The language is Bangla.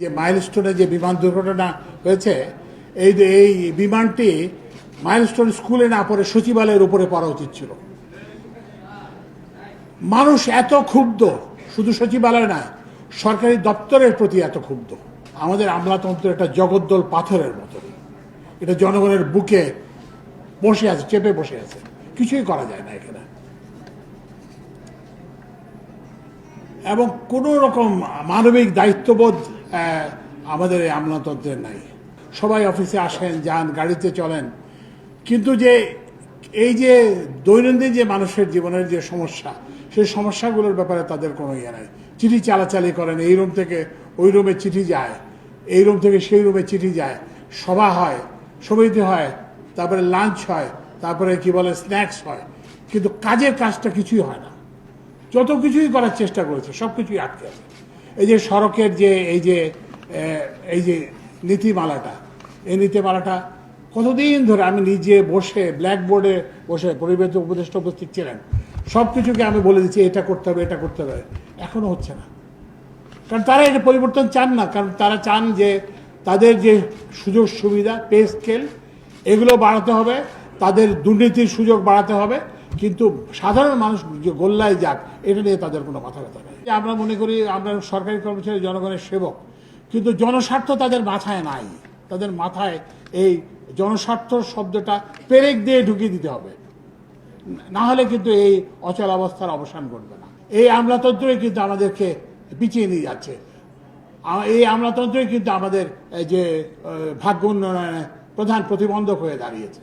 যে মাইলস্টোনে যে বিমান দুর্ঘটনা হয়েছে এই বিমানটি মাইলস্টোন স্কুলে না পড়ে সচিবালয়ের উপরে পড়া উচিত ছিল। মানুষ এত ক্ষুব্ধ, শুধু সচিবালয় না, সরকারি দপ্তরের প্রতি এত ক্ষুব্ধ। আমাদের আমলাতন্ত্র একটা জগদ্দল পাথরের মতো, এটা জনগণের বুকে বসে আছে, চেপে বসে আছে, কিছুই করা যায় না এখানে। এবং কোনো রকম মানবিক দায়িত্ববোধ আমাদের এই আমলাতন্ত্রের নাই। সবাই অফিসে আসেন, যান, গাড়িতে চলেন, কিন্তু যে এই যে দৈনন্দিন যে মানুষের জীবনের যে সমস্যা, সেই সমস্যাগুলোর ব্যাপারে তাদের কোনো ইয়ে নাই। চিঠি চালাচালি করেন, এই রুম থেকে ওই রুমে চিঠি যায়, এই রুম থেকে সেই রুমে চিঠি যায়, সভা হয়, সমিতি হয়, তারপরে লাঞ্চ হয়, তারপরে কি বলে স্ন্যাক্স হয়, কিন্তু কাজটা কিছুই হয় না। যত কিছুই করার চেষ্টা করেছে সব কিছুই আটকে আছে। এই যে সড়কের যে এই যে নীতিমালাটা, এই নীতিমালাটা কতদিন ধরে আমি নিজে বসে ব্ল্যাকবোর্ডে বসে, পরিবেশ উপদেষ্টা উপস্থিত ছিলেন, সব কিছুকে আমি বলে দিচ্ছি এটা করতে হবে, এটা করতে হবে, এখনো হচ্ছে না। কারণ তারা এটা পরিবর্তন চান না, কারণ তারা চান যে তাদের যে সুযোগ সুবিধা, পে স্কেল, এগুলো বাড়াতে হবে, তাদের দুর্নীতির সুযোগ বাড়াতে হবে, কিন্তু সাধারণ মানুষ যে গোল্লায় যাক এটা নিয়ে তাদের কোনো মাথা ব্যথা নেই। আমরা মনে করি আমরা সরকারি কর্মচারী, জনগণের সেবক, কিন্তু জনস্বার্থ তাদের মাথায় নাই। তাদের মাথায় এই জনস্বার্থ শব্দটা পেরেক দিয়ে ঢুকিয়ে দিতে হবে, না হলে কিন্তু এই অচল অবস্থার অবসান ঘটবে না। এই আমলাতন্ত্রই কিন্তু আমাদেরকে পিছিয়ে নিয়ে যাচ্ছে। এই আমলাতন্ত্রই কিন্তু আমাদের যে ভাগ্য উন্নয়নে প্রধান প্রতিবন্ধক হয়ে দাঁড়িয়েছে।